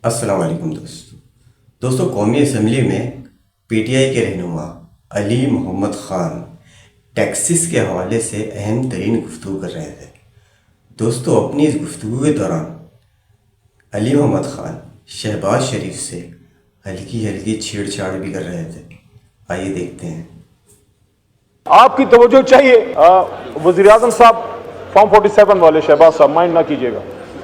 السلام علیکم دوستو قومی اسمبلی میں پی ٹی آئی کے رہنما علی محمد خان ٹیکسز کے حوالے سے اہم ترین گفتگو کر رہے تھے۔ دوستو اپنی اس گفتگو کے دوران علی محمد خان شہباز شریف سے ہلکی چھیڑ چھاڑ بھی کر رہے تھے۔ آئیے دیکھتے ہیں۔ آپ کی توجہ چاہیے وزیر اعظم صاحب فارم 47 والے شہباز صاحب مائنڈ نہ کیجیے گا،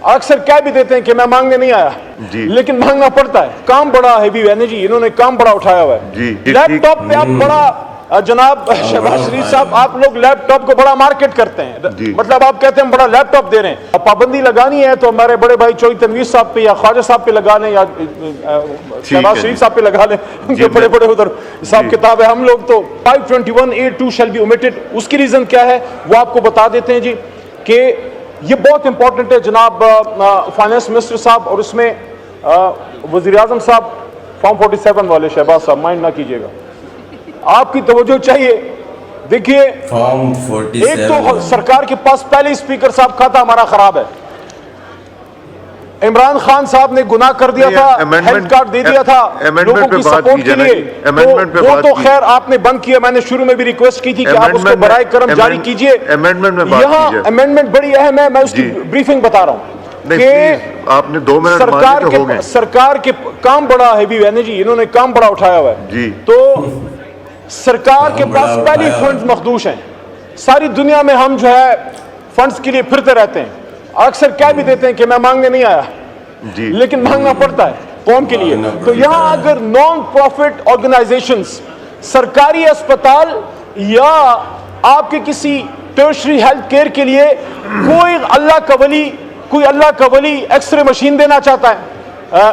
اکثر کہہ بھی دیتے ہیں کہ میں مانگنے نہیں آیا لیکن مانگنا پڑتا ہے، کام بڑا ہیوی ہے نا جی، انہوں نے کام بڑا اٹھایا ہوا ہے۔ لیپ ٹاپ پہ آپ بڑا جناب شہباز شریف صاحب آپ لوگ لیپ ٹاپ کو بڑا مارکیٹ کرتے ہیں، مطلب آپ کہتے ہیں بڑا لیپ ٹاپ دے رہے ہیں۔ پابندی لگانی ہے تو ہمارے بڑے بھائی چوہی تنویر صاحب پہ یا خواجہ صاحب پہ لگا لیں یا شہباز شریف صاحب پہ لگا لیں، ان کے بڑے بڑے ادھر حساب کتاب ہے۔ ہم لوگ تو 521(a)(2) shall be omitted، اس کی ریزن کیا ہے وہ آپ کو بتا دیتے ہیں جی، کہ یہ بہت امپورٹنٹ ہے جناب فائنانس منسٹر صاحب، اور اس میں وزیر اعظم صاحب فارم 47 والے شہباز صاحب مائنڈ نہ کیجیے گا، آپ کی توجہ چاہیے۔ دیکھیے ایک تو سرکار کے پاس پہلے اسپیکر صاحب کھاتا ہمارا خراب ہے، عمران خان صاحب نے گناہ کر دیا تھا، ہیلتھ کارڈ دے دیا تھا لوگوں کی سپورٹ کے لیے، وہ تو خیر آپ نے بند کیا، میں نے شروع میں بھی ریکویسٹ کی تھی کہ آپ اس کو برائے کرم جاری کیجئے۔ یہاں امینڈمنٹ بڑی اہم ہے، میں اس کی بریفنگ بتا رہا ہوں کہ آپ نے 2 منٹ سرکار کے کام بڑا ہیوی ہے نا جی، انہوں نے کام بڑا اٹھایا ہوا ہے، تو سرکار کے پاس پہلی فنڈز مخدوش ہیں۔ ساری دنیا میں ہم جو ہے فنڈز کے لیے پھرتے رہتے ہیں، اکثر کہہ بھی دیتے ہیں کہ میں مانگنے نہیں آیا لیکن مانگنا پڑتا ہے قوم کے لیے۔ تو یہاں اگر نان پروفٹ آرگنائزیشنز سرکاری اسپتال یا آپ کے کسی ٹرشری ہیلتھ کیئر کے لیے کوئی اللہ کا ولی ایکس رے مشین دینا چاہتا ہے،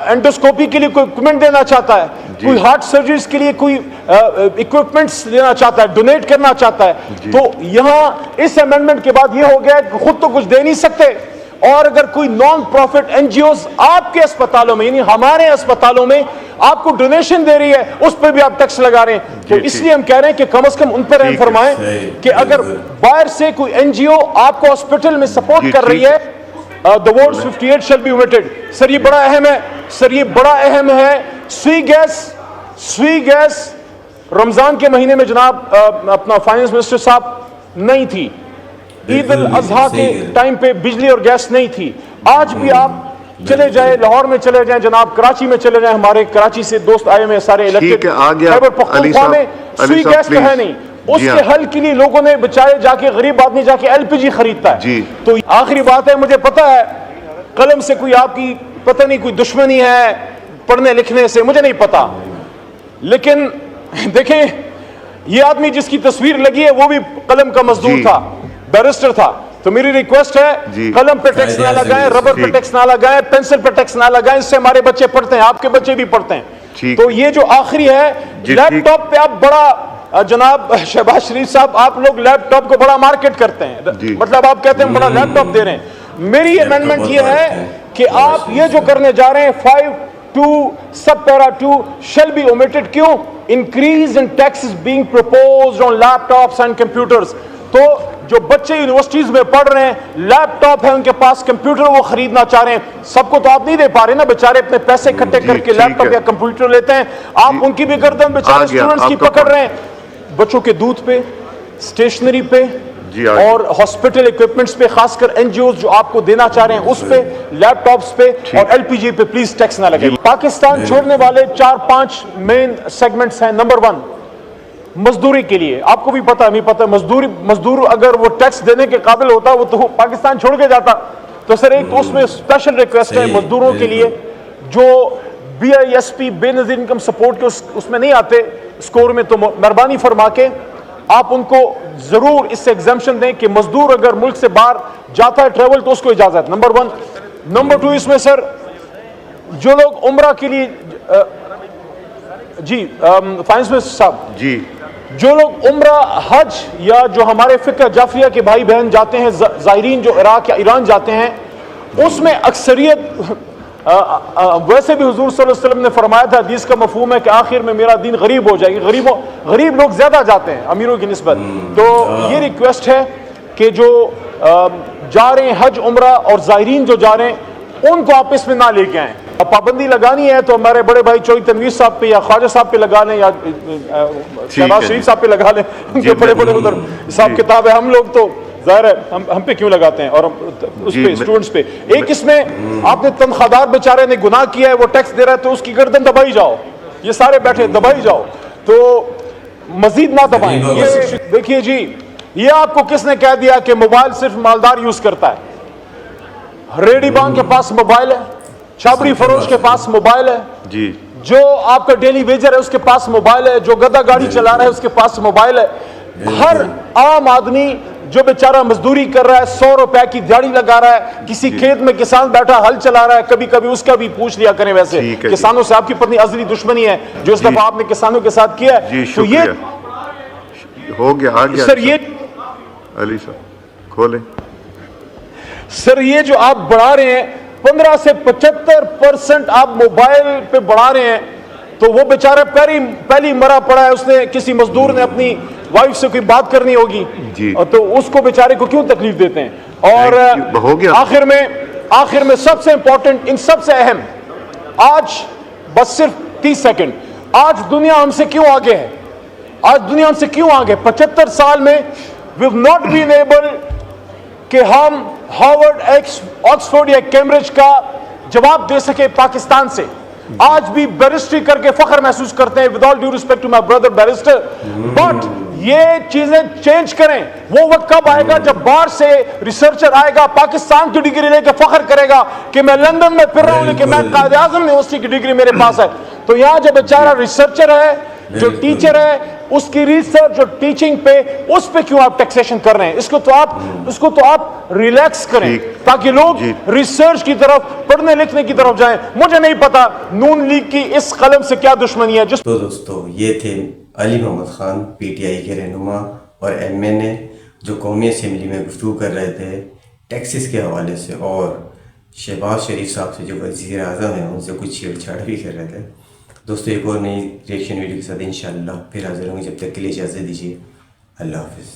اینڈوسکوپی کے لیے کوئی اکوپمنٹ دینا چاہتا ہے، کوئی ہارٹ سرجریز کے لیے کوئی اکوپمنٹس دینا چاہتا ہے، ڈونیٹ کرنا چاہتا ہے، تو یہاں اس امینڈمنٹ کے بعد یہ ہو گیا کہ خود تو کچھ دے نہیں سکتے، اور اگر کوئی non profit NGOs آپ کے اسپتالوں میں یعنی ہمارے اسپتالوں میں آپ کو ڈونیشن دے رہی ہے اس پہ بھی آپ ٹیکس لگا رہے ہیں، تو اس لیے ہم کہہ رہے ہیں کہ کم از کم ان پر رحم فرمائیں کہ اگر باہر سے کوئی این جی او آپ کو ہاسپٹل میں سپورٹ کر رہی ہے، the words 58 shall be omitted۔ سر یہ بڑا اہم ہے، سر یہ بڑا اہم ہے۔ سوئی گیس رمضان کے مہینے میں جناب اپنا فائنانس منسٹر صاحب نہیں تھی، عید الاضحیٰ کے ٹائم پہ بجلی اور گیس نہیں تھی۔ آج بھی آپ چلے جائیں، لاہور میں چلے جائیں جناب، کراچی میں چلے جائیں، ہمارے کراچی سے دوست آئے میں سارے الیکٹڈ، خیبر پختونخوا میں سوئی گیس تو ہے نہیں، اس کے حل کے لیے لوگوں نے بچارے جا کے غریب آدمی جا کے ایل پی جی خریدتا ہے۔ تو آخری بات ہے، مجھے پتا ہے قلم سے کوئی آپ کی پتہ نہیں کوئی دشمنی ہے پڑھنے لکھنے سے، مجھے نہیں پتا، لیکن دیکھیں یہ آدمی جس کی تصویر لگی ہے وہ بھی قلم کا مزدور تھا، بیرسٹر تھا، تو میری ریکویسٹ ہے قلم پہ ٹیکس نہ لگائیں، ربر پہ ٹیکس نہ لگائیں، پینسل پہ ٹیکس نہ لگائیں، اس سے ہمارے بچے پڑھتے ہیں، آپ کے بچے بھی پڑھتے ہیں۔ تو یہ جو آخری ہے، لیپ ٹاپ پہ آپ بڑا جناب شہباز شریف صاحب آپ لوگ لیپ ٹاپ کو بڑا مارکیٹ کرتے ہیں، مطلب آپ کہتے ہیں بڑا لیپ ٹاپ دے رہے ہیں۔ میری امینڈمنٹ یہ ہے کہ آپ یہ جو کرنے جا رہے ہیں 5(2) sub para 2 shall be omitted، کیوں؟ increase in taxes being proposed on laptops and computers۔ تو جو بچے یونیورسٹیز میں پڑھ رہے ہیں، لیپ ٹاپ ہے ان کے پاس، کمپیوٹر وہ خریدنا چاہ رہے ہیں، سب کو تو آپ نہیں دے پا رہے نا، بیچارے اپنے پیسے اکٹھے کر کے لیپ ٹاپ یا کمپیوٹر لیتے ہیں، آپ ان کی بھی گردن بیچارے اسٹوڈنٹس کی پکڑ رہے ہیں، بچوں کے دودھ پہ، اسٹیشنری پہ اور ہاسپٹل ایکوپمنٹس پہ، خاص کر این جی اوز جو آپ کو دینا چاہ رہے ہیں اس پہ، لیپ ٹاپس پہ اور ایل پی جی پہ پلیز ٹیکس نہ لگے۔ پاکستان چھوڑنے والے 4-5 مین سیگمنٹس ہیں۔ نمبر 1 مزدوری کے لیے، آپ کو بھی پتا نہیں پتا، مزدور اگر وہ ٹیکس دینے کے قابل ہوتا وہ تو پاکستان چھوڑ کے جاتا، تو سر ایک اس میں اسپیشل ریکویسٹ ہے مزدوروں کے لیے جو بی آئی ایس پی بے نظیر انکم سپورٹ کے اس میں نہیں آتے اسکور میں، تو مہربانی فرما کے آپ ان کو ضرور اس سے ایگزمپشن دیں کہ مزدور اگر ملک سے باہر جاتا ہے ٹریول تو اس کو اجازت۔ نمبر 1۔ نمبر 2 اس میں سر جو لوگ عمرہ کے لیے جی فائنانس منسٹر صاحب جی جو لوگ عمرہ حج یا جو ہمارے فقہ جعفریہ کے بھائی بہن جاتے ہیں، زائرین جو عراق یا ایران جاتے ہیں، اس میں اکثریت ویسے بھی حضور صلی اللہ علیہ وسلم نے فرمایا تھا، حدیث کا مفہوم ہے کہ آخر میں میرا دین غریب ہو جائے گی، غریب لوگ زیادہ جاتے ہیں امیروں کی نسبت، تو یہ ریکویسٹ ہے کہ جو جا رہے ہیں حج عمرہ اور زائرین جو جا رہے ہیں ان کو آپ اس میں نہ لے کے آئیں۔ اب پابندی لگانی ہے تو ہمارے بڑے بھائی چوہی تنویر صاحب پہ یا خواجہ صاحب پہ لگا لیں یا شہباز شریف صاحب پہ لگا لیں, ان کے بڑے بڑے ادھر حساب کتاب ہے. ہم لوگ تو ظاہر ہے ہم پہ کیوں لگاتے ہیں, اور اس پہ اسٹوڈنٹس پہ. ایک اس میں آپ نے تنخواہدار بیچارے نے گناہ کیا ہے, وہ ٹیکس دے رہا ہے تو اس کی گردن دبائی جاؤ. یہ سارے بیٹھے دبائی جاؤ, تو مزید نہ دبائیں. یہ دیکھیے جی, یہ آپ کو کس نے کہہ دیا کہ موبائل صرف مالدار یوز کرتا ہے؟ ریڈی بانگ کے پاس موبائل ہے, چھابڑی فروش کے پاس موبائل ہے, جی جو آپ کا ڈیلی ویجر ہے اس کے پاس موبائل ہے, جو گدا گاڑی چلا رہا ہے اس کے پاس موبائل ہے. ہر عام آدمی جو بیچارہ مزدوری کر رہا ہے, 100 روپے کی دیہڑی لگا رہا ہے, کسی کھیت میں کسان بیٹھا ہل چلا رہا ہے, کبھی کبھی اس کا بھی پوچھ لیا کریں. ویسے کسانوں سے آپ کی پتنی ازلی دشمنی ہے جو اس دفعہ آپ نے کسانوں کے ساتھ کیا ہے. تو یہ ہو گیا, آ گیا سر, یہ علی صاحب کھولیں. سر یہ جو آپ بڑھا رہے ہیں 15 سے 75% آپ موبائل پہ بڑھا رہے ہیں, تو وہ بیچارہ پہلی مرا پڑا ہے, اس نے کسی مزدور نے اپنی وائف سے کوئی بات کرنی ہوگی جی, تو اس کو بیچارے کو کیوں تکلیف دیتے ہیں. اور ہو گیا. آخر میں سب سے امپورٹنٹ, ان سب سے اہم, آج بس صرف 30 سیکنڈ, آج دنیا ہم سے کیوں آگے ہے؟ آج دنیا ہم سے کیوں آگے؟ 75 سال میں we have not been able کہ ہم ہارورڈ, آکسفورڈ یا کیمبرج کا جواب دے سکے پاکستان سے. آج بھی بیرسٹری کر کے فخر محسوس کرتے ہیں, with all due respect to my brother barrister, but یہ چیزیں چینج کریں. وہ وقت کب آئے گا جب باہر سے ریسرچر آئے گا, پاکستان کی ڈگری لے کے فخر کرے گا کہ میں لندن میں پھر رہا ہوں لیکن میں قائد اعظم یونیورسٹی کی ڈگری میرے پاس ہے. تو یہاں جو بیچارہ ریسرچر ہے, جو ٹیچر ہے, اس کی ریسرچ اور ٹیچنگ پہ, اس پہ کیوں آپ ٹیکسیشن کر رہے ہیں؟ اس کو تو آپ ریلیکس کریں تاکہ لوگ ریسرچ کی طرف, پڑھنے لکھنے کی طرف جائیں. مجھے نہیں پتا نون لیگ کی اس قلم سے کیا دشمنی ہے. تو دوستو, یہ تھے علی Muhammad Khan P T I کے رہنما اور ایم این اے, جو قومی اسمبلی میں گفتگو کر رہے تھے ٹیکسز کے حوالے سے, اور شہباز شریف صاحب سے جو وزیر اعظم ہیں ان سے کچھ چھیڑ چھاڑ بھی کر رہے تھے. دوستو ایک اور نئی ریئیکشن ویڈیو کے ساتھ انشاءاللہ پھر حاضر ہوں گے. جب تک کے لیے اجازت دیجیے. اللہ حافظ.